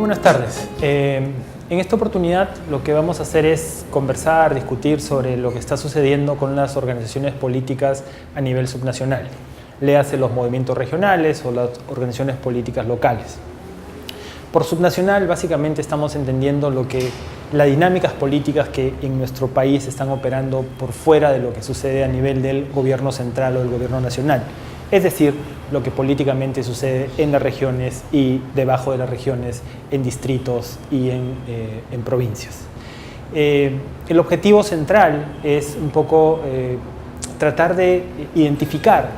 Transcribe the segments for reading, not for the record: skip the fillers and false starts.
buenas tardes. En esta oportunidad lo que vamos a hacer es conversar, discutir sobre lo que está sucediendo con las organizaciones políticas a nivel subnacional. Léase los movimientos regionales o las organizaciones políticas locales. Por subnacional, básicamente estamos entendiendo las dinámicas políticas que en nuestro país están operando por fuera de lo que sucede a nivel del gobierno central o del gobierno nacional. Es decir, lo que políticamente sucede en las regiones y debajo de las regiones, en distritos y en provincias. El objetivo central es un poco tratar de identificar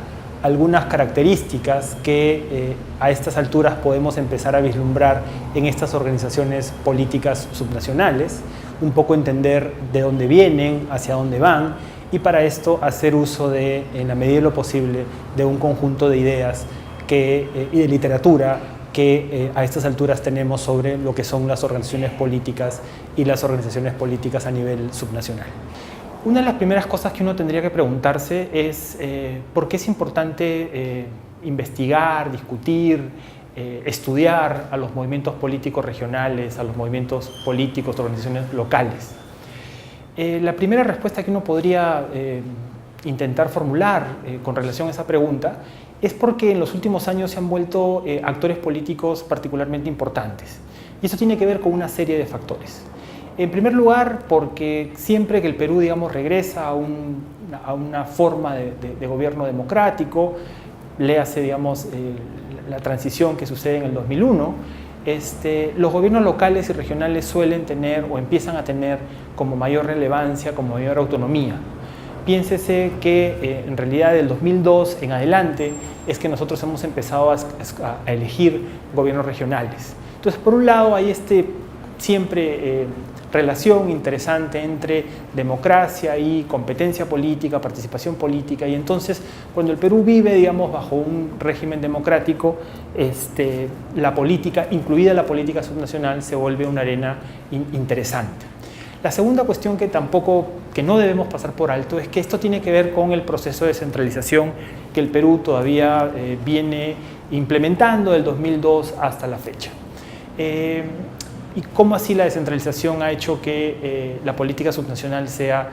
algunas características que a estas alturas podemos empezar a vislumbrar en estas organizaciones políticas subnacionales, un poco entender de dónde vienen, hacia dónde van, y para esto hacer uso en la medida de lo posible, de un conjunto de ideas y de literatura que a estas alturas tenemos sobre lo que son las organizaciones políticas y las organizaciones políticas a nivel subnacional. Una de las primeras cosas que uno tendría que preguntarse es por qué es importante investigar, discutir, estudiar a los movimientos políticos regionales, a los movimientos políticos de organizaciones locales. La primera respuesta que uno podría intentar formular con relación a esa pregunta es porque en los últimos años se han vuelto actores políticos particularmente importantes. Y eso tiene que ver con una serie de factores. En primer lugar, porque siempre que el Perú, digamos, regresa a una forma de gobierno democrático, léase, digamos, la transición que sucede en el 2001, los gobiernos locales y regionales suelen tener o empiezan a tener como mayor relevancia, como mayor autonomía. Piénsese que en realidad del 2002 en adelante es que nosotros hemos empezado a elegir gobiernos regionales. Entonces, por un lado hay siempre relación interesante entre democracia y competencia política, participación política, y entonces cuando el Perú vive, digamos, bajo un régimen democrático, la política, incluida la política subnacional, se vuelve una arena interesante. La segunda cuestión que no debemos pasar por alto es que esto tiene que ver con el proceso de descentralización que el Perú todavía viene implementando del 2002 hasta la fecha. Y cómo así la descentralización ha hecho que la política subnacional sea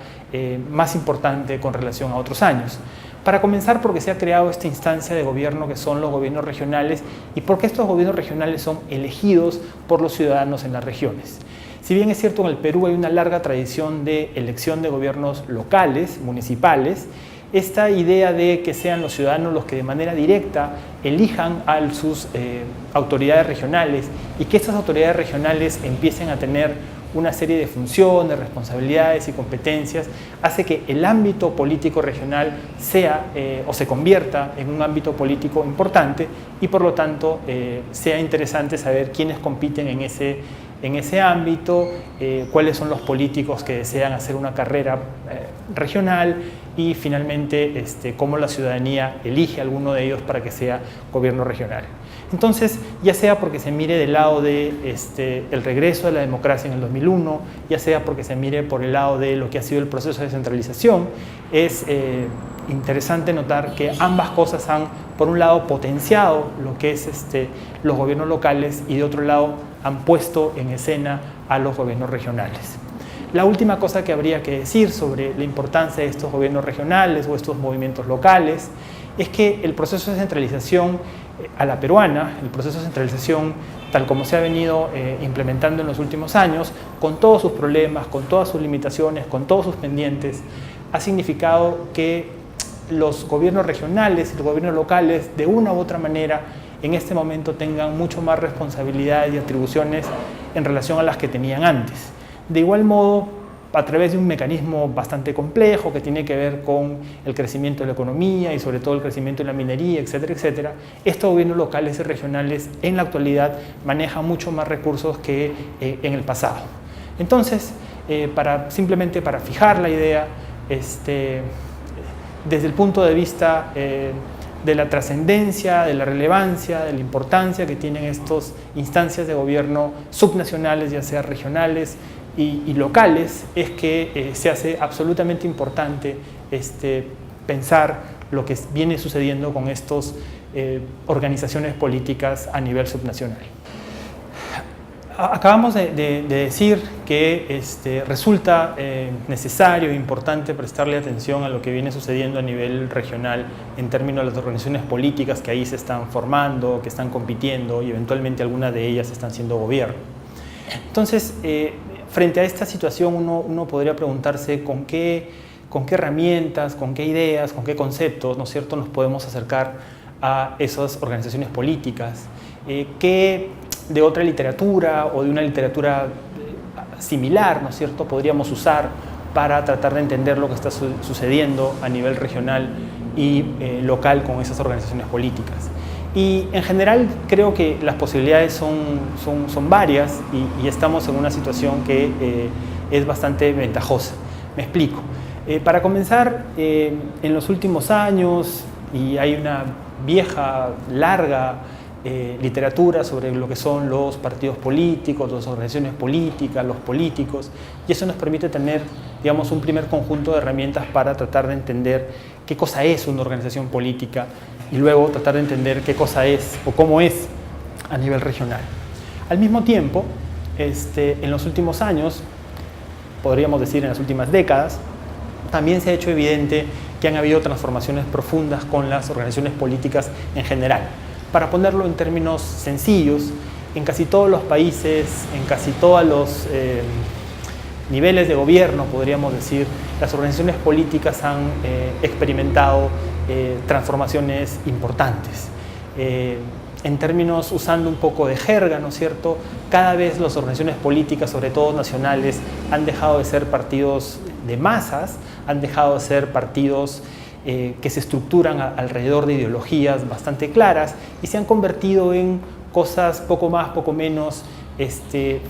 más importante con relación a otros años. Para comenzar, porque se ha creado esta instancia de gobierno que son los gobiernos regionales y porque estos gobiernos regionales son elegidos por los ciudadanos en las regiones. Si bien es cierto, en el Perú hay una larga tradición de elección de gobiernos locales, municipales, esta idea de que sean los ciudadanos los que de manera directa elijan a sus autoridades regionales y que estas autoridades regionales empiecen a tener una serie de funciones, responsabilidades y competencias, hace que el ámbito político regional sea o se convierta en un ámbito político importante y por lo tanto sea interesante saber quiénes compiten en ese ámbito, cuáles son los políticos que desean hacer una carrera regional y finalmente cómo la ciudadanía elige a alguno de ellos para que sea gobierno regional. Entonces, ya sea porque se mire del lado de el regreso de la democracia en el 2001, ya sea porque se mire por el lado de lo que ha sido el proceso de descentralización, es interesante notar que ambas cosas han, por un lado, potenciado lo que es los gobiernos locales y de otro lado han puesto en escena a los gobiernos regionales. La última cosa que habría que decir sobre la importancia de estos gobiernos regionales o estos movimientos locales es que el proceso de descentralización a la peruana, el proceso de centralización tal como se ha venido implementando en los últimos años, con todos sus problemas, con todas sus limitaciones, con todos sus pendientes, ha significado que los gobiernos regionales y los gobiernos locales, de una u otra manera, en este momento tengan mucho más responsabilidades y atribuciones en relación a las que tenían antes. De igual modo, a través de un mecanismo bastante complejo que tiene que ver con el crecimiento de la economía y sobre todo el crecimiento de la minería, etcétera, etcétera, estos gobiernos locales y regionales en la actualidad manejan mucho más recursos que en el pasado. Entonces, simplemente para fijar la idea, desde el punto de vista de la trascendencia, de la relevancia, de la importancia que tienen estas instancias de gobierno subnacionales, ya sea regionales y locales, es que se hace absolutamente importante pensar lo que viene sucediendo con estas organizaciones políticas a nivel subnacional. Acabamos de decir que resulta necesario e importante prestarle atención a lo que viene sucediendo a nivel regional en términos de las organizaciones políticas que ahí se están formando, que están compitiendo y eventualmente algunas de ellas están siendo gobierno. Entonces, frente a esta situación uno podría preguntarse con qué herramientas, con qué ideas, con qué conceptos, ¿no es cierto?, nos podemos acercar a esas organizaciones políticas, qué de otra literatura o de una literatura similar, ¿no es cierto?, podríamos usar para tratar de entender lo que está sucediendo a nivel regional y local con esas organizaciones políticas. Y en general creo que las posibilidades son varias y estamos en una situación que es bastante ventajosa. Me explico. Para comenzar, en los últimos años, y hay una vieja, larga literatura sobre lo que son los partidos políticos, las organizaciones políticas, los políticos, y eso nos permite tener, digamos, un primer conjunto de herramientas para tratar de entender qué cosa es una organización política y luego tratar de entender qué cosa es o cómo es a nivel regional. Al mismo tiempo, en los últimos años, podríamos decir en las últimas décadas, también se ha hecho evidente que han habido transformaciones profundas con las organizaciones políticas en general. Para ponerlo en términos sencillos, en casi todos los países, en casi todos los niveles de gobierno, podríamos decir, las organizaciones políticas han experimentado transformaciones importantes. En términos, usando un poco de jerga, ¿no es cierto?, cada vez las organizaciones políticas, sobre todo nacionales, han dejado de ser partidos de masas, han dejado de ser partidos que se estructuran alrededor de ideologías bastante claras y se han convertido en cosas poco más, poco menos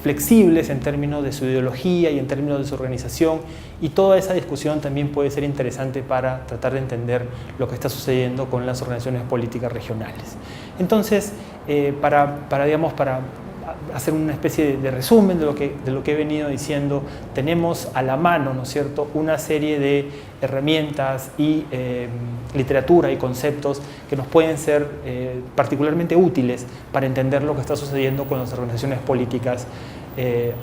flexibles en términos de su ideología y en términos de su organización, y toda esa discusión también puede ser interesante para tratar de entender lo que está sucediendo con las organizaciones políticas regionales. Entonces, para hacer una especie de resumen de lo que he venido diciendo, tenemos a la mano, ¿no es cierto?, una serie de herramientas y literatura y conceptos que nos pueden ser particularmente útiles para entender lo que está sucediendo con las organizaciones políticas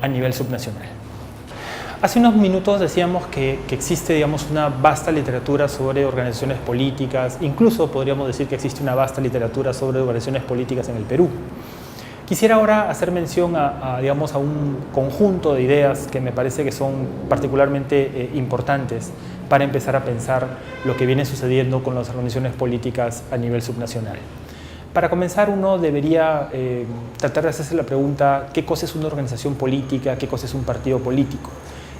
a nivel subnacional. Hace unos minutos decíamos que existe, digamos, una vasta literatura sobre organizaciones políticas, incluso podríamos decir que existe una vasta literatura sobre organizaciones políticas en el Perú. Quisiera ahora hacer mención digamos, a un conjunto de ideas que me parece que son particularmente importantes para empezar a pensar lo que viene sucediendo con las organizaciones políticas a nivel subnacional. Para comenzar, uno debería tratar de hacerse la pregunta: ¿qué cosa es una organización política? ¿Qué cosa es un partido político?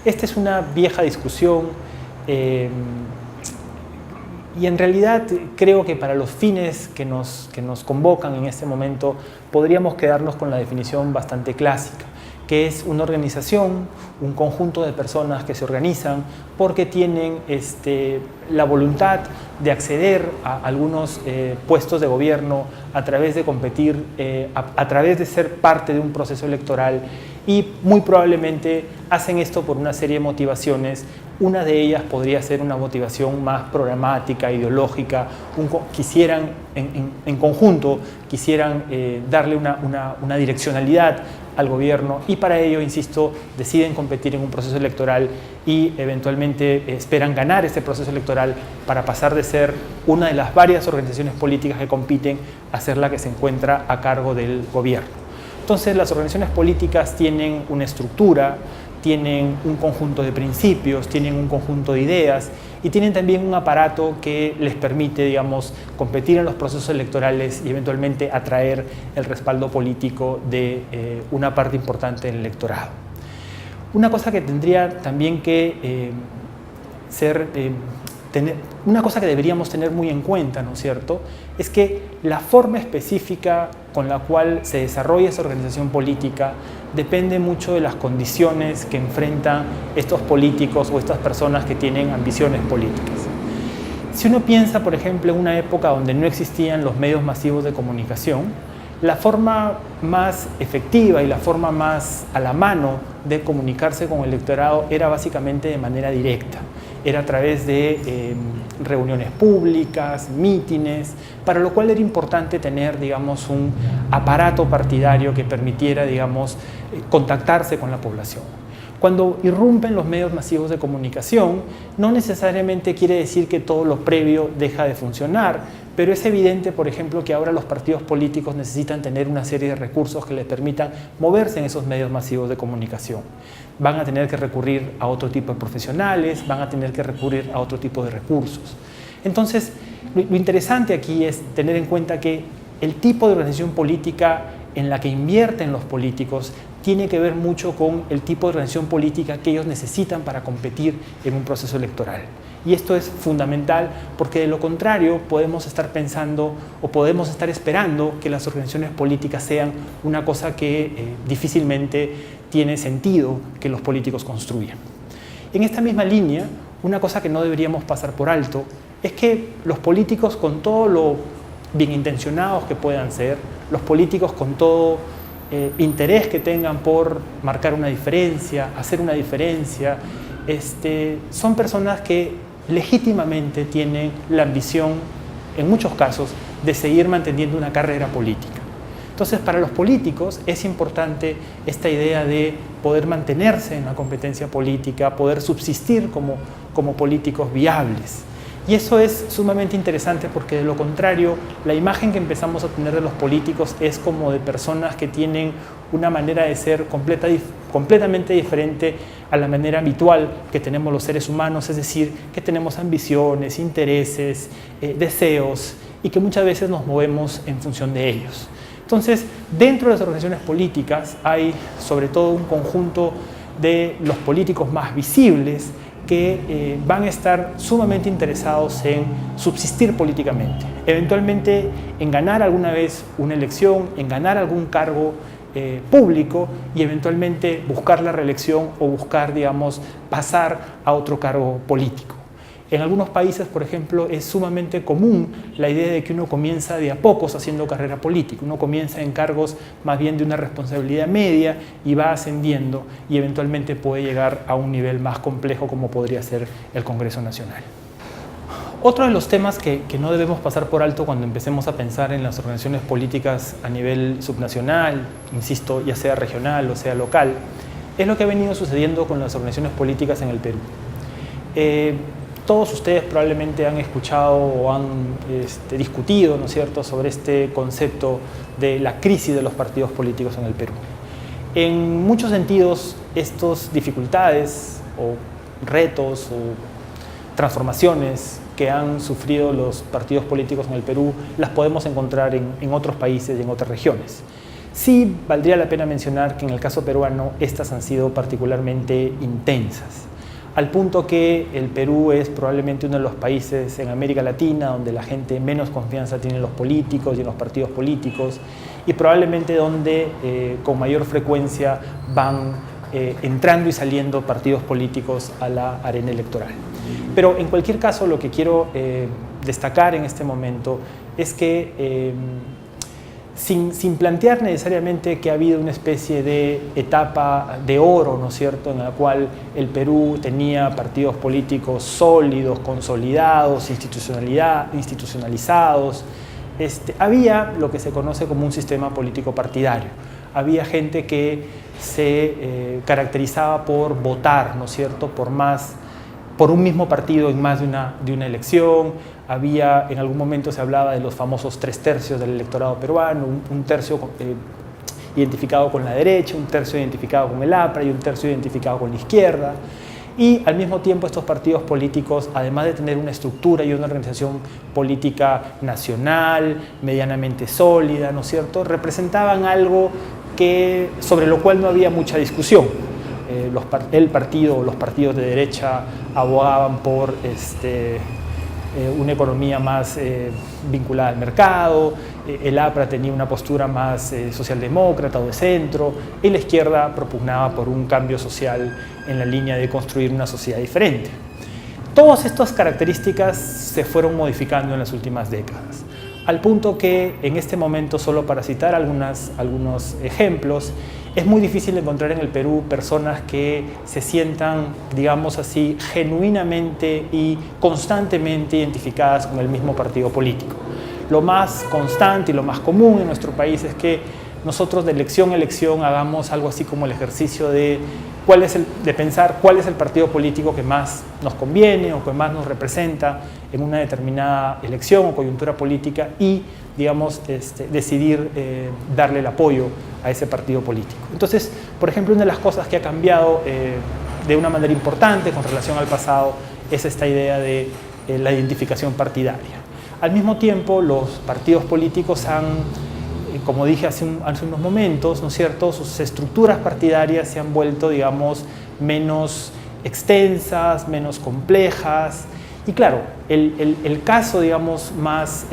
Esta es una vieja discusión y en realidad creo que para los fines que nos convocan en este momento podríamos quedarnos con la definición bastante clásica, que es una organización, un conjunto de personas que se organizan porque tienen la voluntad de acceder a algunos puestos de gobierno a través de competir, a través de ser parte de un proceso electoral, y muy probablemente hacen esto por una serie de motivaciones. Una de ellas podría ser una motivación más programática, ideológica, quisieran en conjunto, quisieran darle una direccionalidad al gobierno, y para ello, insisto, deciden competir en un proceso electoral y eventualmente esperan ganar este proceso electoral para pasar de ser una de las varias organizaciones políticas que compiten a ser la que se encuentra a cargo del gobierno. Entonces, las organizaciones políticas tienen una estructura, tienen un conjunto de principios, tienen un conjunto de ideas y tienen también un aparato que les permite, digamos, competir en los procesos electorales y eventualmente atraer el respaldo político de una parte importante del electorado. Una cosa que tendría también que una cosa que deberíamos tener muy en cuenta, ¿no es cierto?, es que la forma específica con la cual se desarrolla esa organización política depende mucho de las condiciones que enfrentan estos políticos o estas personas que tienen ambiciones políticas. Si uno piensa, por ejemplo, en una época donde no existían los medios masivos de comunicación, la forma más efectiva y la forma más a la mano de comunicarse con el electorado era básicamente de manera directa. era a través de reuniones públicas, mítines, para lo cual era importante tener, digamos, un aparato partidario que permitiera, digamos, contactarse con la población. Cuando irrumpen los medios masivos de comunicación, no necesariamente quiere decir que todo lo previo deja de funcionar, pero es evidente, por ejemplo, que ahora los partidos políticos necesitan tener una serie de recursos que les permitan moverse en esos medios masivos de comunicación. Van a tener que recurrir a otro tipo de profesionales, van a tener que recurrir a otro tipo de recursos. Entonces, lo interesante aquí es tener en cuenta que el tipo de organización política en la que invierten los políticos tiene que ver mucho con el tipo de organización política que ellos necesitan para competir en un proceso electoral. Y esto es fundamental porque de lo contrario podemos estar pensando o podemos estar esperando que las organizaciones políticas sean una cosa que difícilmente tiene sentido que los políticos construyan. En esta misma línea, una cosa que no deberíamos pasar por alto es que los políticos, con todo lo bien intencionados que puedan ser, los políticos con todo interés que tengan por marcar una diferencia, hacer una diferencia, son personas que legítimamente tienen la ambición, en muchos casos, de seguir manteniendo una carrera política. Entonces, para los políticos es importante esta idea de poder mantenerse en la competencia política, poder subsistir como políticos viables. Y eso es sumamente interesante porque de lo contrario, la imagen que empezamos a tener de los políticos es como de personas que tienen una manera de ser completamente diferente a la manera habitual que tenemos los seres humanos, es decir, que tenemos ambiciones, intereses, deseos y que muchas veces nos movemos en función de ellos. Entonces, dentro de las organizaciones políticas hay sobre todo un conjunto de los políticos más visibles que van a estar sumamente interesados en subsistir políticamente, eventualmente en ganar alguna vez una elección, en ganar algún cargo público y eventualmente buscar la reelección o buscar, digamos, pasar a otro cargo político. En algunos países, por ejemplo, es sumamente común la idea de que uno comienza de a pocos haciendo carrera política. Uno comienza en cargos más bien de una responsabilidad media y va ascendiendo y eventualmente puede llegar a un nivel más complejo como podría ser el Congreso Nacional. Otro de los temas que no debemos pasar por alto cuando empecemos a pensar en las organizaciones políticas a nivel subnacional, insisto, ya sea regional o sea local, es lo que ha venido sucediendo con las organizaciones políticas en el Perú. Todos ustedes probablemente han escuchado o han discutido, ¿no es cierto?, sobre este concepto de la crisis de los partidos políticos en el Perú. En muchos sentidos, estas dificultades o retos o transformaciones que han sufrido los partidos políticos en el Perú las podemos encontrar en otros países y en otras regiones. Sí valdría la pena mencionar que en el caso peruano estas han sido particularmente intensas, al punto que el Perú es probablemente uno de los países en América Latina donde la gente menos confianza tiene en los políticos y en los partidos políticos y probablemente donde con mayor frecuencia van entrando y saliendo partidos políticos a la arena electoral. Pero en cualquier caso lo que quiero destacar en este momento es que sin plantear necesariamente que ha habido una especie de etapa de oro, ¿no es cierto?, en la cual el Perú tenía partidos políticos sólidos, consolidados, institucionalizados. Había lo que se conoce como un sistema político partidario. Había gente que se caracterizaba por votar, ¿no es cierto?, por un mismo partido en más de una elección. En algún momento se hablaba de los famosos 3/3 del electorado peruano, un tercio identificado con la derecha, un tercio identificado con el APRA y un tercio identificado con la izquierda. Y al mismo tiempo estos partidos políticos, además de tener una estructura y una organización política nacional, medianamente sólida, ¿no es cierto?, representaban algo sobre lo cual no había mucha discusión. Los partidos de derecha abogaban por una economía más vinculada al mercado, el APRA tenía una postura más socialdemócrata o de centro, y la izquierda propugnaba por un cambio social en la línea de construir una sociedad diferente. Todas estas características se fueron modificando en las últimas décadas. al punto que en este momento, solo para citar algunos ejemplos, es muy difícil encontrar en el Perú personas que se sientan, digamos así, genuinamente y constantemente identificadas con el mismo partido político. Lo más constante y lo más común en nuestro país es que nosotros de elección a elección hagamos algo así como el ejercicio de pensar cuál es el partido político que más nos conviene o que más nos representa en una determinada elección o coyuntura política y, digamos, decidir darle el apoyo a ese partido político. Entonces, por ejemplo, una de las cosas que ha cambiado de una manera importante con relación al pasado es esta idea de la identificación partidaria. Al mismo tiempo, los partidos políticos han, como dije hace unos momentos, ¿no es cierto?, sus estructuras partidarias se han vuelto, digamos, menos extensas, menos complejas. Y claro, el caso, digamos, más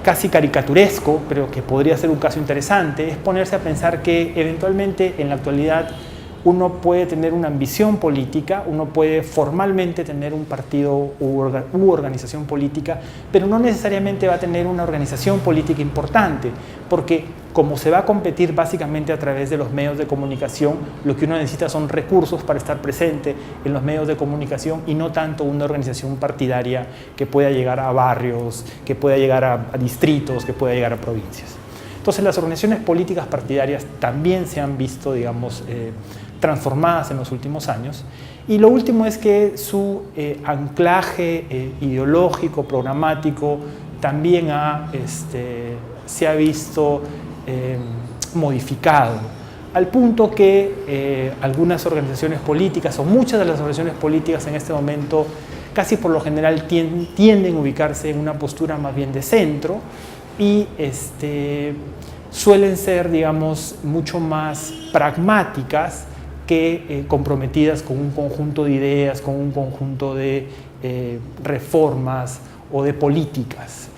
casi caricaturesco, pero que podría ser un caso interesante, es ponerse a pensar que eventualmente en la actualidad uno puede tener una ambición política, uno puede formalmente tener un partido u organización política, pero no necesariamente va a tener una organización política importante, porque como se va a competir básicamente a través de los medios de comunicación, lo que uno necesita son recursos para estar presente en los medios de comunicación y no tanto una organización partidaria que pueda llegar a barrios, que pueda llegar a distritos, que pueda llegar a provincias. Entonces las organizaciones políticas partidarias también se han visto, digamos, transformadas en los últimos años. Y lo último es que su anclaje ideológico, programático, también se ha visto modificado, al punto que algunas organizaciones políticas, o muchas de las organizaciones políticas en este momento, casi por lo general tienden a ubicarse en una postura más bien de centro y suelen ser, digamos, mucho más pragmáticas que comprometidas con un conjunto de ideas, con un conjunto de reformas o de políticas.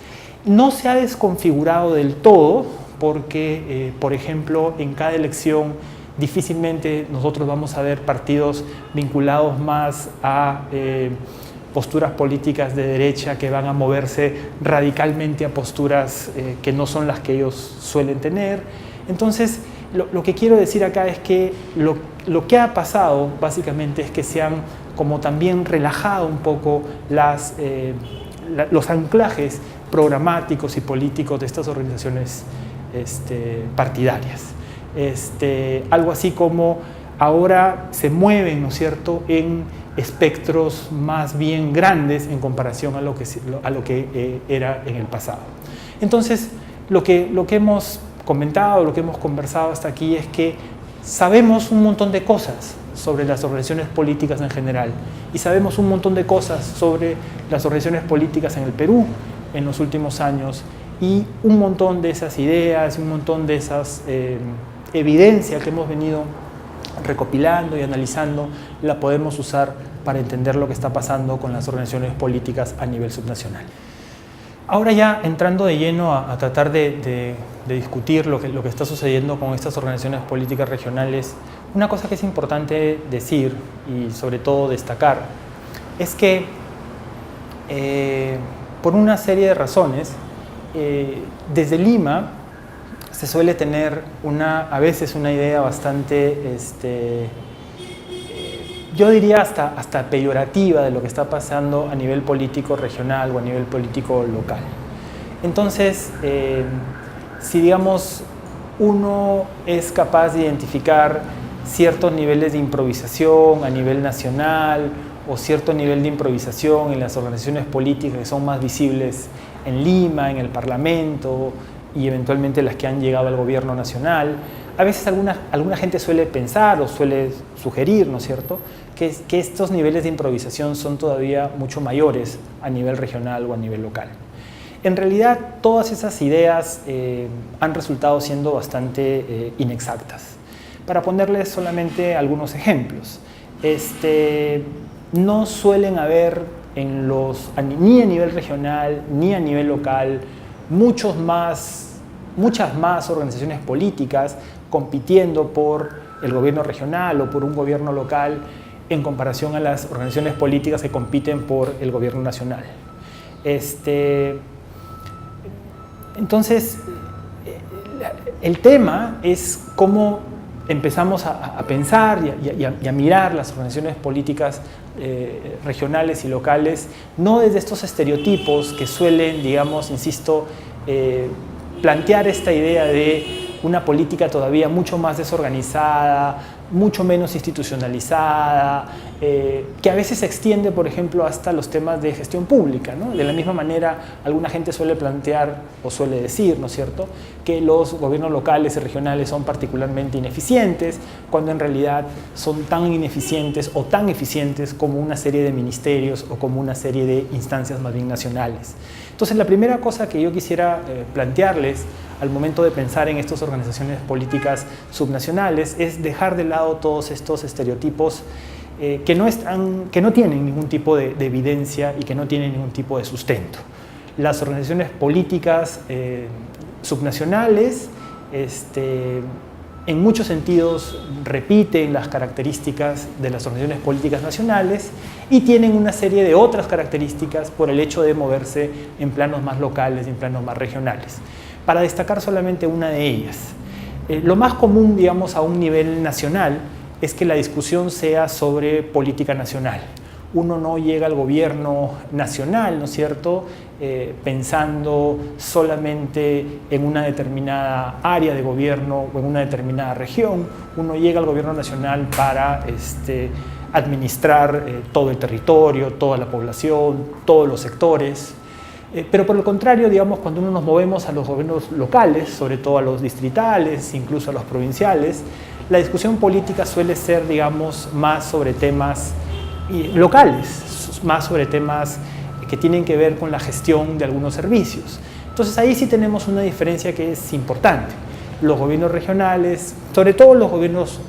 No se ha desconfigurado del todo porque, por ejemplo, en cada elección difícilmente nosotros vamos a ver partidos vinculados más a posturas políticas de derecha que van a moverse radicalmente a posturas que no son las que ellos suelen tener. Entonces, lo que quiero decir acá es que lo que ha pasado básicamente es que se han como también relajado un poco los anclajes programáticos y políticos de estas organizaciones partidarias. Algo así como ahora se mueven, ¿no es cierto?, en espectros más bien grandes en comparación a lo que era en el pasado. Entonces, lo que hemos comentado, lo que hemos conversado hasta aquí es que sabemos un montón de cosas sobre las organizaciones políticas en general y sabemos un montón de cosas sobre las organizaciones políticas en el Perú en los últimos años y un montón de esas ideas, un montón de esas evidencias que hemos venido recopilando y analizando la podemos usar para entender lo que está pasando con las organizaciones políticas a nivel subnacional. Ahora ya entrando de lleno a tratar de discutir lo que está sucediendo con estas organizaciones políticas regionales, una cosa que es importante decir y sobre todo destacar es que por una serie de razones desde Lima se suele tener a veces una idea bastante yo diría hasta peyorativa de lo que está pasando a nivel político regional o a nivel político local. Entonces, si digamos uno es capaz de identificar ciertos niveles de improvisación a nivel nacional o cierto nivel de improvisación en las organizaciones políticas que son más visibles en Lima, en el Parlamento y eventualmente las que han llegado al gobierno nacional, a veces alguna gente suele pensar o suele sugerir, ¿no es cierto?, que estos niveles de improvisación son todavía mucho mayores a nivel regional o a nivel local. En realidad, todas esas ideas han resultado siendo bastante inexactas. Para ponerles solamente algunos ejemplos, no suelen haber ni a nivel regional ni a nivel local muchas más organizaciones políticas compitiendo por el gobierno regional o por un gobierno local en comparación a las organizaciones políticas que compiten por el gobierno nacional. Entonces, el tema es cómo empezamos a pensar y a mirar las organizaciones políticas regionales y locales, no desde estos estereotipos que suelen, digamos, insisto, plantear esta idea de una política todavía mucho más desorganizada, mucho menos institucionalizada, que a veces se extiende, por ejemplo, hasta los temas de gestión pública, ¿no? De la misma manera, alguna gente suele plantear o suele decir, ¿no es cierto?, que los gobiernos locales y regionales son particularmente ineficientes, cuando en realidad son tan ineficientes o tan eficientes como una serie de ministerios o como una serie de instancias más bien nacionales. Entonces, la primera cosa que yo quisiera plantearles al momento de pensar en estas organizaciones políticas subnacionales es dejar de lado todos estos estereotipos que no tienen ningún tipo de evidencia y que no tienen ningún tipo de sustento. Las organizaciones políticas subnacionales en muchos sentidos repiten las características de las organizaciones políticas nacionales y tienen una serie de otras características por el hecho de moverse en planos más locales y en planos más regionales. Para destacar solamente una de ellas, lo más común, digamos, a un nivel nacional es que la discusión sea sobre política nacional. Uno no llega al gobierno nacional, ¿no es cierto?, pensando solamente en una determinada área de gobierno o en una determinada región. Uno llega al gobierno nacional para administrar todo el territorio, toda la población, todos los sectores. Pero por el contrario, digamos, cuando nos movemos a los gobiernos locales, sobre todo a los distritales, incluso a los provinciales, la discusión política suele ser, digamos, más sobre temas locales, más sobre temas que tienen que ver con la gestión de algunos servicios. Entonces ahí sí tenemos una diferencia que es importante. Los gobiernos regionales, sobre todo los gobiernos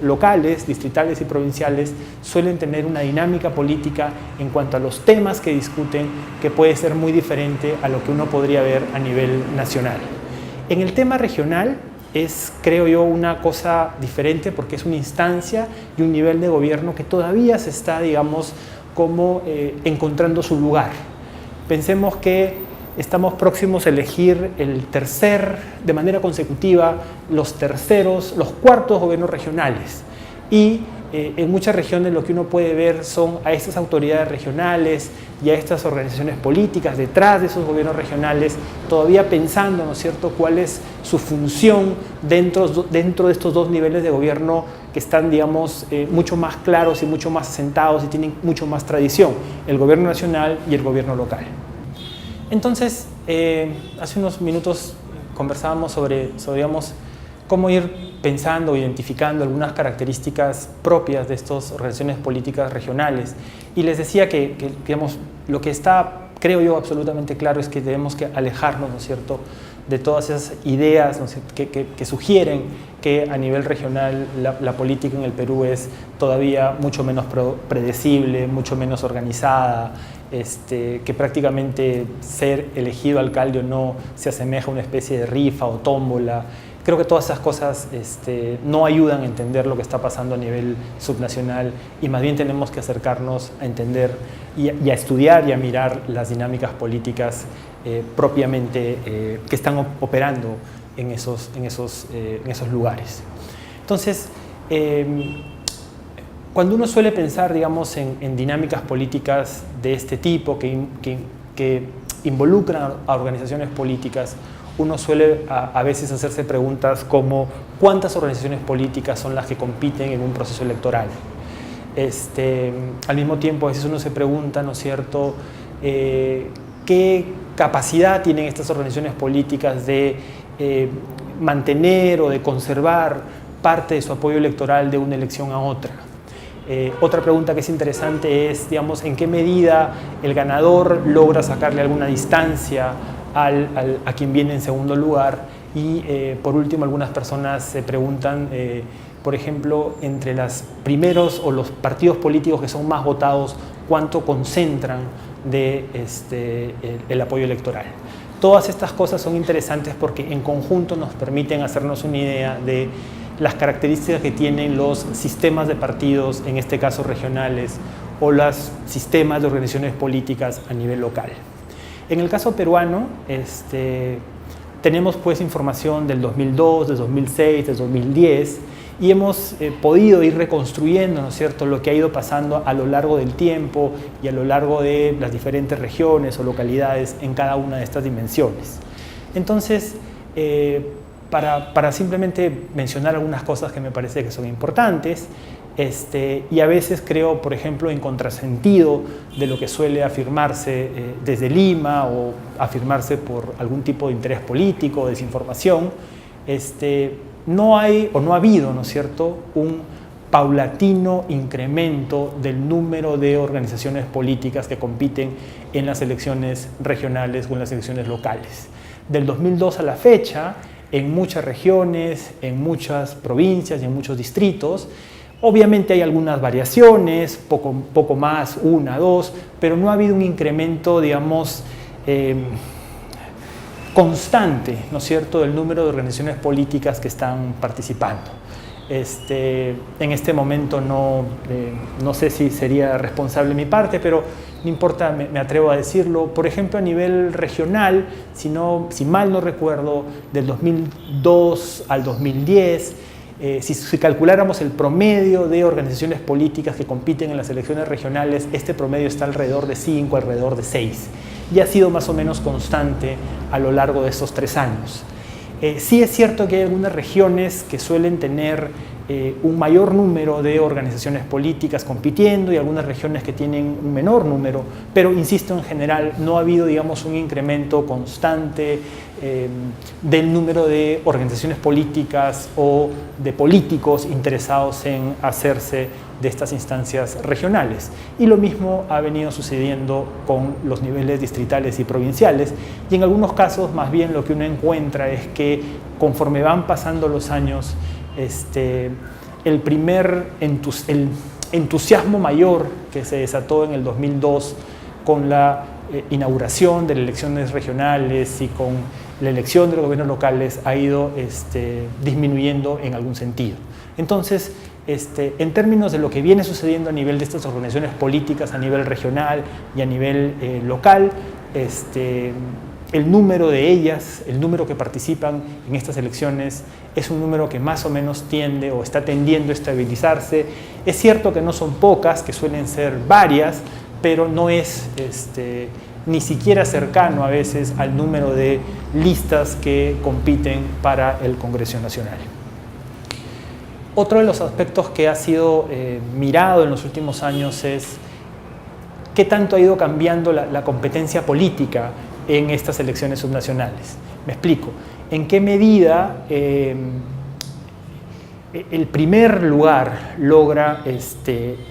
locales, distritales y provinciales, suelen tener una dinámica política en cuanto a los temas que discuten que puede ser muy diferente a lo que uno podría ver a nivel nacional. En el tema regional es, creo yo, una cosa diferente porque es una instancia y un nivel de gobierno que todavía se está, digamos, como encontrando su lugar. Pensemos que estamos próximos a elegir de manera consecutiva, los cuartos gobiernos regionales. Y en muchas regiones lo que uno puede ver son a estas autoridades regionales y a estas organizaciones políticas detrás de esos gobiernos regionales, todavía pensando, ¿no es cierto?, cuál es su función dentro de estos dos niveles de gobierno que están, digamos, mucho más claros y mucho más asentados y tienen mucho más tradición, el gobierno nacional y el gobierno local. Entonces, hace unos minutos conversábamos sobre digamos, cómo ir pensando, identificando algunas características propias de estas organizaciones políticas regionales. Y les decía que digamos, lo que está, creo yo, absolutamente claro es que tenemos que alejarnos, ¿no es cierto?, de todas esas ideas, ¿no es cierto?, que sugieren que a nivel regional la política en el Perú es todavía mucho menos predecible, mucho menos organizada, que prácticamente ser elegido alcalde o no se asemeja a una especie de rifa o tómbola. Creo que todas esas cosas no ayudan a entender lo que está pasando a nivel subnacional y más bien tenemos que acercarnos a entender y a estudiar y a mirar las dinámicas políticas propiamente que están operando en esos lugares. Entonces, cuando uno suele pensar, digamos, en dinámicas políticas de este tipo que involucran a organizaciones políticas, uno suele a veces hacerse preguntas como ¿cuántas organizaciones políticas son las que compiten en un proceso electoral? Al mismo tiempo, a veces uno se pregunta, ¿no es cierto?, ¿qué capacidad tienen estas organizaciones políticas de mantener o de conservar parte de su apoyo electoral de una elección a otra? Otra pregunta que es interesante es, digamos, ¿en qué medida el ganador logra sacarle alguna distancia a quien viene en segundo lugar? Y por último, algunas personas se preguntan, por ejemplo, entre los primeros o los partidos políticos que son más votados, ¿cuánto concentran el apoyo electoral? Todas estas cosas son interesantes porque en conjunto nos permiten hacernos una idea de las características que tienen los sistemas de partidos, en este caso regionales, o los sistemas de organizaciones políticas a nivel local. En el caso peruano, tenemos pues información del 2002, del 2006, del 2010, y hemos podido ir reconstruyendo, ¿no es cierto?, lo que ha ido pasando a lo largo del tiempo y a lo largo de las diferentes regiones o localidades en cada una de estas dimensiones. Entonces, para simplemente mencionar algunas cosas que me parece que son importantes, y a veces creo, por ejemplo, en contrasentido de lo que suele afirmarse desde Lima o afirmarse por algún tipo de interés político o desinformación, no hay o no ha habido, ¿no es cierto?, un paulatino incremento del número de organizaciones políticas que compiten en las elecciones regionales o en las elecciones locales. Del 2002 a la fecha, en muchas regiones, en muchas provincias y en muchos distritos, obviamente hay algunas variaciones, poco más, una, dos, pero no ha habido un incremento, digamos, constante, ¿no es cierto?, del número de organizaciones políticas que están participando. En este momento no sé si sería responsable mi parte, pero no importa, me atrevo a decirlo. Por ejemplo, a nivel regional, si mal no recuerdo, del 2002 al 2010, si calculáramos el promedio de organizaciones políticas que compiten en las elecciones regionales, este promedio está alrededor de 5, alrededor de 6. Y ha sido más o menos constante a lo largo de estos 3 años. Sí es cierto que hay algunas regiones que suelen tener un mayor número de organizaciones políticas compitiendo y algunas regiones que tienen un menor número, pero insisto, en general no ha habido, digamos, un incremento constante del número de organizaciones políticas o de políticos interesados en hacerse de estas instancias regionales. Y lo mismo ha venido sucediendo con los niveles distritales y provinciales, y en algunos casos más bien lo que uno encuentra es que conforme van pasando los años, el entusiasmo mayor que se desató en el 2002 con la inauguración de las elecciones regionales y con la elección de los gobiernos locales ha ido disminuyendo en algún sentido. Entonces, en términos de lo que viene sucediendo a nivel de estas organizaciones políticas, a nivel regional y a nivel local, el número de ellas, el número que participan en estas elecciones, es un número que más o menos tiende o está tendiendo a estabilizarse. Es cierto que no son pocas, que suelen ser varias, pero no es ni siquiera cercano a veces al número de listas que compiten para el Congreso Nacional. Otro de los aspectos que ha sido mirado en los últimos años es qué tanto ha ido cambiando la competencia política en estas elecciones subnacionales. Me explico. ¿En qué medida el primer lugar logra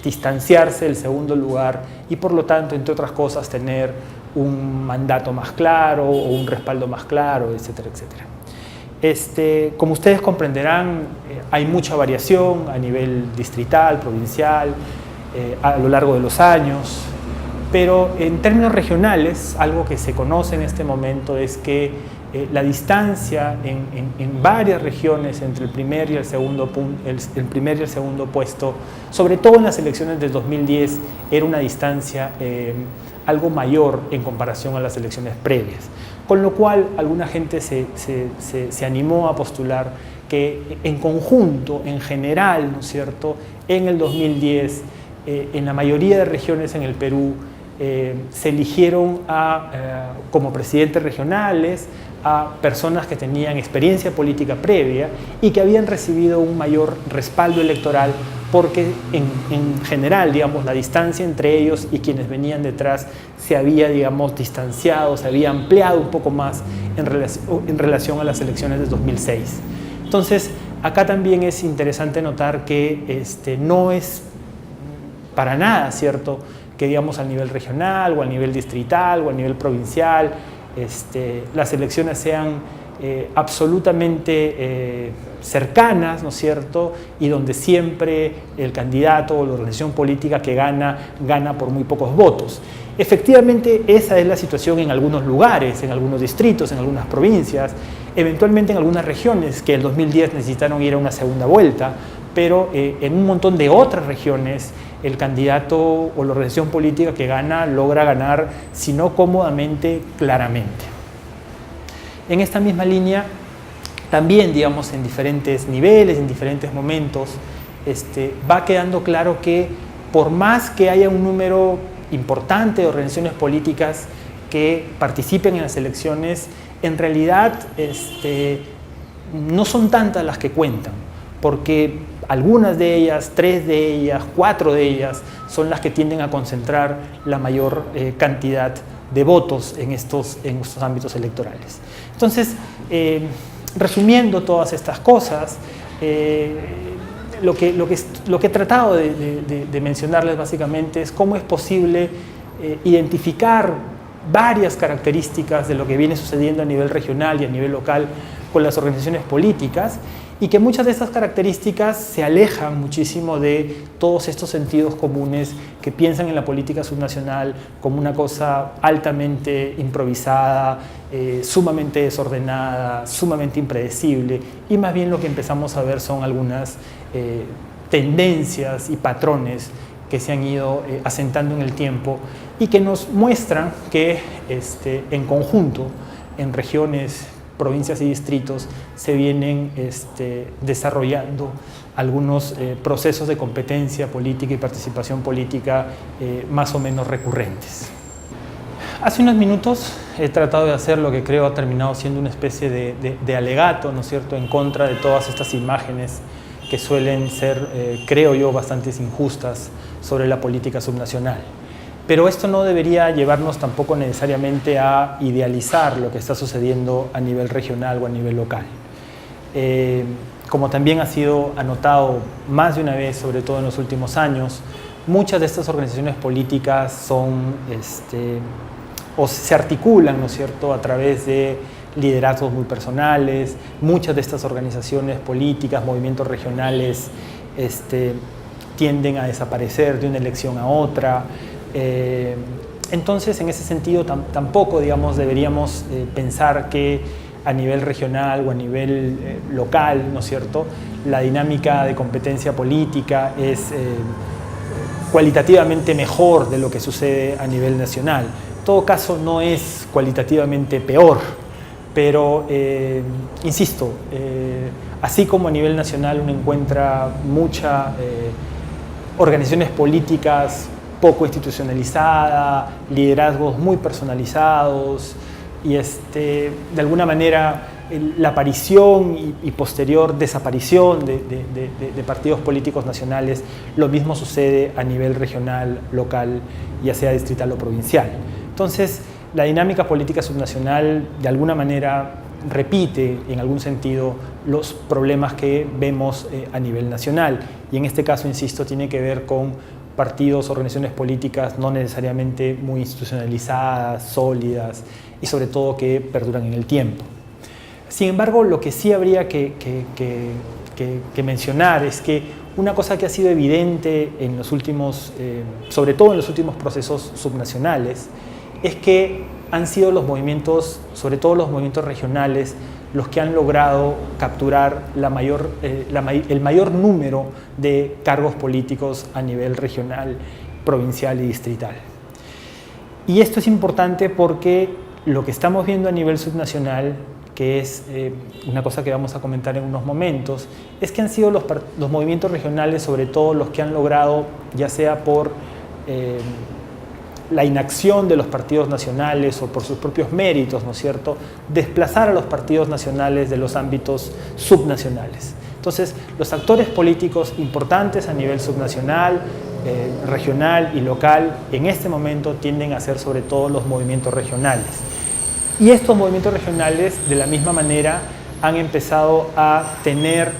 distanciarse del segundo lugar y por lo tanto, entre otras cosas, tener un mandato más claro o un respaldo más claro, etcétera, etcétera? Como ustedes comprenderán, hay mucha variación a nivel distrital, provincial, a lo largo de los años, pero en términos regionales, algo que se conoce en este momento es que la distancia en varias regiones entre el primer y el segundo puesto, sobre todo en las elecciones del 2010, era una distancia algo mayor en comparación a las elecciones previas. Con lo cual, alguna gente se animó a postular que en conjunto, en general, ¿no es cierto?, en el 2010, en la mayoría de regiones en el Perú, se eligieron como presidentes regionales a personas que tenían experiencia política previa y que habían recibido un mayor respaldo electoral porque en general, digamos, la distancia entre ellos y quienes venían detrás se había, digamos, distanciado, se había ampliado un poco más en relación a las elecciones de 2006. Entonces, acá también es interesante notar que no es para nada cierto que, digamos, al nivel regional o al nivel distrital o al nivel provincial las elecciones sean absolutamente cercanas, ¿no es cierto?, y donde siempre el candidato o la organización política que gana por muy pocos votos. Efectivamente, esa es la situación en algunos lugares, en algunos distritos, en algunas provincias, eventualmente en algunas regiones que el 2010 necesitaron ir a una segunda vuelta, pero en un montón de otras regiones el candidato o la organización política que gana logra ganar, si no cómodamente, claramente. En esta misma línea, también, digamos, en diferentes niveles, en diferentes momentos, va quedando claro que por más que haya un número importante de organizaciones políticas que participen en las elecciones, en realidad no son tantas las que cuentan, porque algunas de ellas, 3 de ellas, 4 de ellas, son las que tienden a concentrar la mayor cantidad de votos en estos ámbitos electorales. Entonces, resumiendo todas estas cosas, lo que he tratado de mencionarles básicamente es cómo es posible identificar varias características de lo que viene sucediendo a nivel regional y a nivel local con las organizaciones políticas, y que muchas de estas características se alejan muchísimo de todos estos sentidos comunes que piensan en la política subnacional como una cosa altamente improvisada, sumamente desordenada, sumamente impredecible, y más bien lo que empezamos a ver son algunas tendencias y patrones que se han ido asentando en el tiempo y que nos muestran que en conjunto, en regiones, provincias y distritos, se vienen desarrollando algunos procesos de competencia política y participación política más o menos recurrentes. Hace unos minutos he tratado de hacer lo que creo ha terminado siendo una especie de alegato, ¿no es cierto?, en contra de todas estas imágenes que suelen ser, creo yo, bastante injustas sobre la política subnacional. Pero esto no debería llevarnos tampoco necesariamente a idealizar lo que está sucediendo a nivel regional o a nivel local. Como también ha sido anotado más de una vez, sobre todo en los últimos años, muchas de estas organizaciones políticas son, o se articulan, ¿no es cierto?, a través de liderazgos muy personales. Muchas de estas organizaciones políticas, movimientos regionales, tienden a desaparecer de una elección a otra. Entonces, en ese sentido, tampoco, digamos, deberíamos pensar que a nivel regional o a nivel local, ¿no es cierto?, la dinámica de competencia política es cualitativamente mejor de lo que sucede a nivel nacional. En todo caso, no es cualitativamente peor, pero, insisto, así como a nivel nacional uno encuentra muchas organizaciones políticas poco institucionalizada, liderazgos muy personalizados y de alguna manera la aparición y posterior desaparición de partidos políticos nacionales. Lo mismo sucede a nivel regional, local, ya sea distrital o provincial. Entonces, la dinámica política subnacional de alguna manera repite en algún sentido los problemas que vemos a nivel nacional, y en este caso, insisto, tiene que ver con partidos, organizaciones políticas no necesariamente muy institucionalizadas, sólidas y sobre todo que perduran en el tiempo. Sin embargo, lo que sí habría que mencionar es que una cosa que ha sido evidente en los últimos, sobre todo en los últimos procesos subnacionales, es que han sido los movimientos, sobre todo los movimientos regionales, los que han logrado capturar el mayor número de cargos políticos a nivel regional, provincial y distrital. Y esto es importante porque lo que estamos viendo a nivel subnacional, que es una cosa que vamos a comentar en unos momentos, es que han sido los movimientos regionales, sobre todo los que han logrado, ya sea por la inacción de los partidos nacionales o por sus propios méritos, ¿no es cierto?, desplazar a los partidos nacionales de los ámbitos subnacionales. Entonces, los actores políticos importantes a nivel subnacional, regional y local, en este momento tienden a ser sobre todo los movimientos regionales. Y estos movimientos regionales, de la misma manera, han empezado a tener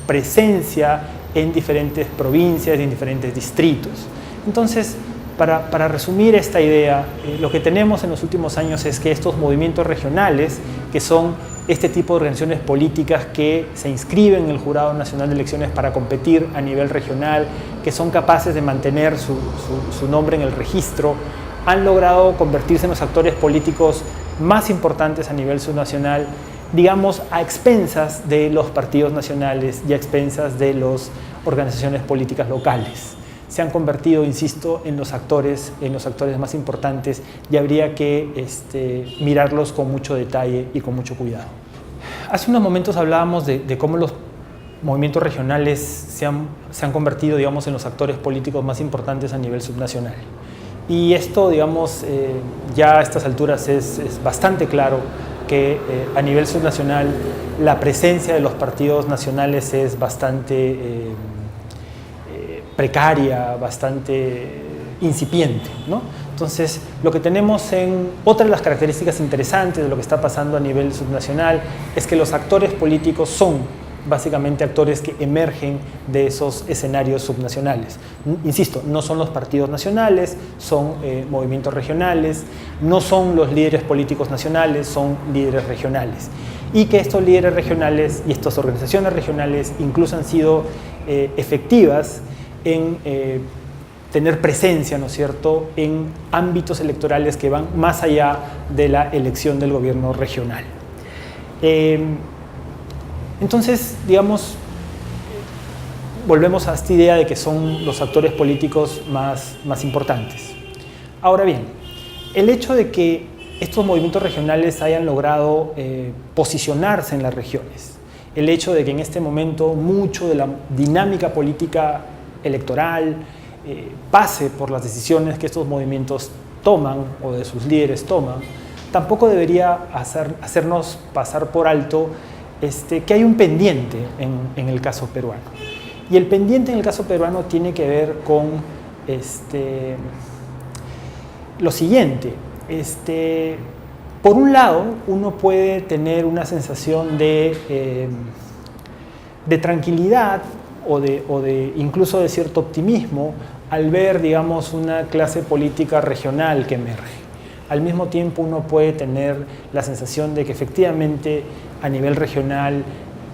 presencia en diferentes provincias y en diferentes distritos. Entonces, para resumir esta idea, lo que tenemos en los últimos años es que estos movimientos regionales, que son este tipo de organizaciones políticas que se inscriben en el Jurado Nacional de Elecciones para competir a nivel regional, que son capaces de mantener su nombre en el registro, han logrado convertirse en los actores políticos más importantes a nivel subnacional, digamos, a expensas de los partidos nacionales y a expensas de las organizaciones políticas locales. se han convertido, insisto, en los actores más importantes y habría que mirarlos con mucho detalle y con mucho cuidado. Hace unos momentos hablábamos de cómo los movimientos regionales se han convertido, digamos, en los actores políticos más importantes a nivel subnacional. Y esto, digamos, ya a estas alturas es bastante claro que a nivel subnacional la presencia de los partidos nacionales es bastante precaria, bastante incipiente, ¿no? Entonces, lo que tenemos otra de las características interesantes de lo que está pasando a nivel subnacional es que los actores políticos son básicamente actores que emergen de esos escenarios subnacionales. Insisto, no son los partidos nacionales, son movimientos regionales, no son los líderes políticos nacionales, son líderes regionales. Y que estos líderes regionales y estas organizaciones regionales incluso han sido efectivas en tener presencia, ¿no es cierto?, en ámbitos electorales que van más allá de la elección del gobierno regional. Entonces, digamos, volvemos a esta idea de que son los actores políticos más importantes. Ahora bien, el hecho de que estos movimientos regionales hayan logrado posicionarse en las regiones, el hecho de que en este momento mucho de la dinámica política electoral pase por las decisiones que estos movimientos toman o de sus líderes toman, tampoco debería hacernos pasar por alto que hay un pendiente en el caso peruano. Y el pendiente en el caso peruano tiene que ver con lo siguiente. Por un lado, uno puede tener una sensación de tranquilidad o incluso de cierto optimismo al ver, digamos, una clase política regional que emerge. Al mismo tiempo uno puede tener la sensación de que efectivamente a nivel regional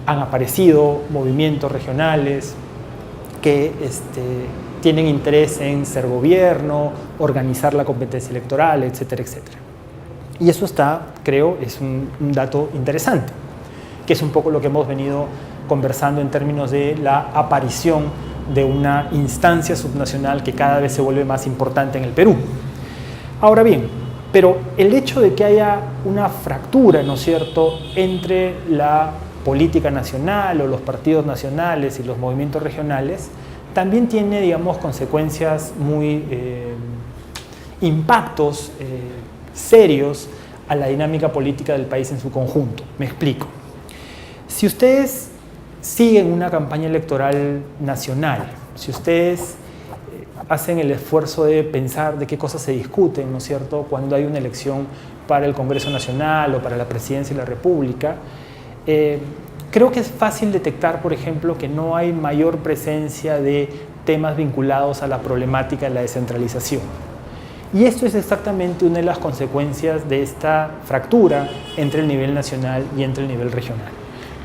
han aparecido movimientos regionales que tienen interés en ser gobierno, organizar la competencia electoral, etcétera, etcétera. Y eso creo, es un dato interesante, que es un poco lo que hemos venido conversando en términos de la aparición de una instancia subnacional que cada vez se vuelve más importante en el Perú. Ahora bien, pero el hecho de que haya una fractura, ¿no es cierto?, entre la política nacional o los partidos nacionales y los movimientos regionales, también tiene, digamos, consecuencias impactos serios a la dinámica política del país en su conjunto. Me explico. Si ustedes siguen una campaña electoral nacional, si ustedes hacen el esfuerzo de pensar de qué cosas se discuten, ¿no es cierto?, cuando hay una elección para el Congreso Nacional o para la Presidencia de la República, creo que es fácil detectar, por ejemplo, que no hay mayor presencia de temas vinculados a la problemática de la descentralización. Y esto es exactamente una de las consecuencias de esta fractura entre el nivel nacional y entre el nivel regional.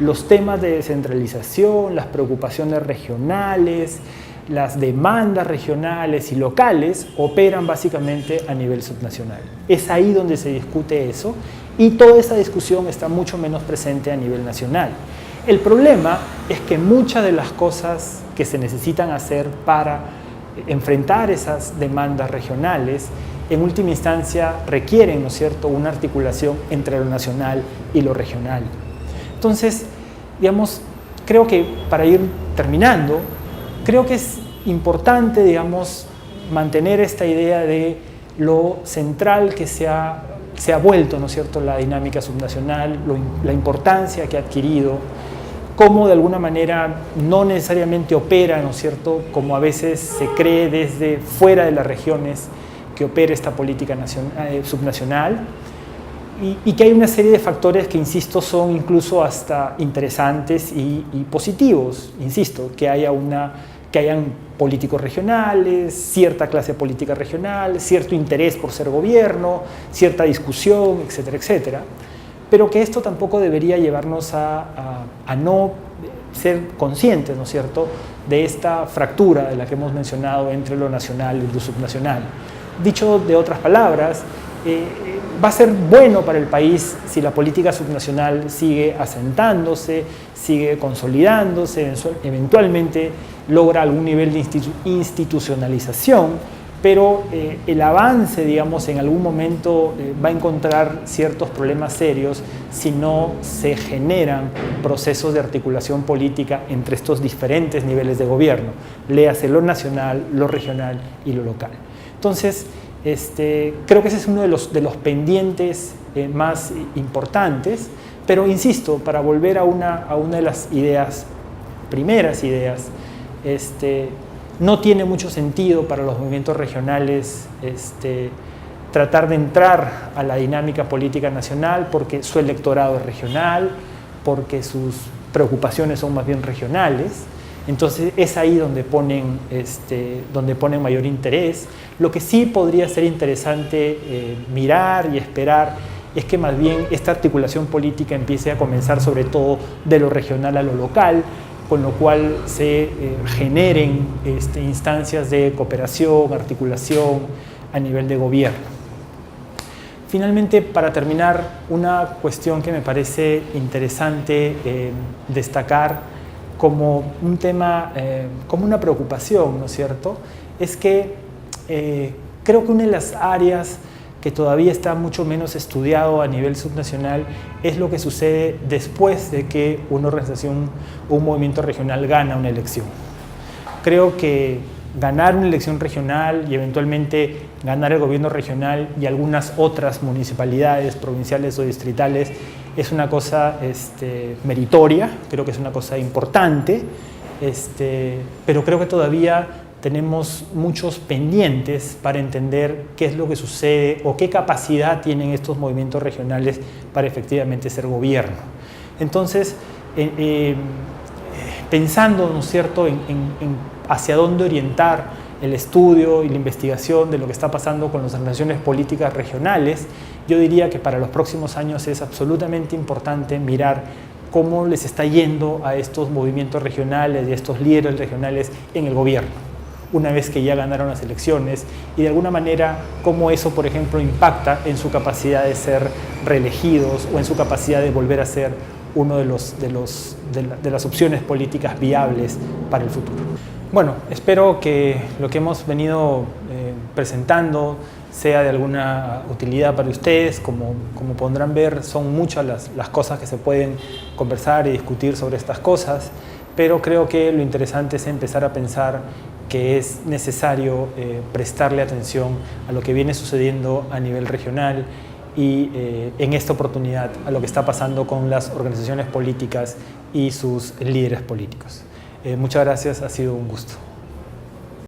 Los temas de descentralización, las preocupaciones regionales, las demandas regionales y locales operan básicamente a nivel subnacional. Es ahí donde se discute eso y toda esa discusión está mucho menos presente a nivel nacional. El problema es que muchas de las cosas que se necesitan hacer para enfrentar esas demandas regionales, en última instancia requieren, ¿no es cierto?, una articulación entre lo nacional y lo regional. Entonces, digamos, creo que para ir terminando, creo que es importante, digamos, mantener esta idea de lo central que se ha vuelto, ¿no es cierto?, la dinámica subnacional, la importancia que ha adquirido, cómo de alguna manera no necesariamente opera, ¿no es cierto?, como a veces se cree desde fuera de las regiones que opera esta política subnacional, y que hay una serie de factores que, insisto, son incluso hasta interesantes y positivos. Insisto, que hayan políticos regionales, cierta clase política regional, cierto interés por ser gobierno, cierta discusión, etcétera, etcétera. Pero que esto tampoco debería llevarnos a no ser conscientes, ¿no es cierto?, de esta fractura de la que hemos mencionado entre lo nacional y lo subnacional. Dicho de otras palabras, va a ser bueno para el país si la política subnacional sigue asentándose, sigue consolidándose, eventualmente logra algún nivel de institucionalización, pero el avance, digamos, en algún momento va a encontrar ciertos problemas serios si no se generan procesos de articulación política entre estos diferentes niveles de gobierno, léase lo nacional, lo regional y lo local. Entonces, creo que ese es uno de los pendientes más importantes, pero insisto, para volver a una de las primeras ideas, no tiene mucho sentido para los movimientos regionales tratar de entrar a la dinámica política nacional porque su electorado es regional, porque sus preocupaciones son más bien regionales. Entonces es ahí donde ponen mayor interés. Lo que sí podría ser interesante mirar y esperar es que más bien esta articulación política empiece a comenzar sobre todo de lo regional a lo local, con lo cual se generen instancias de cooperación, articulación a nivel de gobierno. Finalmente, para terminar, una cuestión que me parece interesante destacar como un tema, como una preocupación, ¿no es cierto?, es que creo que una de las áreas que todavía está mucho menos estudiado a nivel subnacional es lo que sucede después de que una organización o un movimiento regional gana una elección. Creo que ganar una elección regional y eventualmente ganar el gobierno regional y algunas otras municipalidades, provinciales o distritales es una cosa meritoria, creo que es una cosa importante, pero creo que todavía tenemos muchos pendientes para entender qué es lo que sucede o qué capacidad tienen estos movimientos regionales para efectivamente ser gobierno. Entonces, pensando, ¿no es cierto?, en hacia dónde orientar el estudio y la investigación de lo que está pasando con las organizaciones políticas regionales, yo diría que para los próximos años es absolutamente importante mirar cómo les está yendo a estos movimientos regionales y a estos líderes regionales en el gobierno, una vez que ya ganaron las elecciones, y de alguna manera cómo eso, por ejemplo, impacta en su capacidad de ser reelegidos o en su capacidad de volver a ser uno de las opciones políticas viables para el futuro. Bueno, espero que lo que hemos venido presentando sea de alguna utilidad para ustedes. Como podrán ver, son muchas las cosas que se pueden conversar y discutir sobre estas cosas, pero creo que lo interesante es empezar a pensar que es necesario prestarle atención a lo que viene sucediendo a nivel regional y en esta oportunidad a lo que está pasando con las organizaciones políticas y sus líderes políticos. Muchas gracias, ha sido un gusto.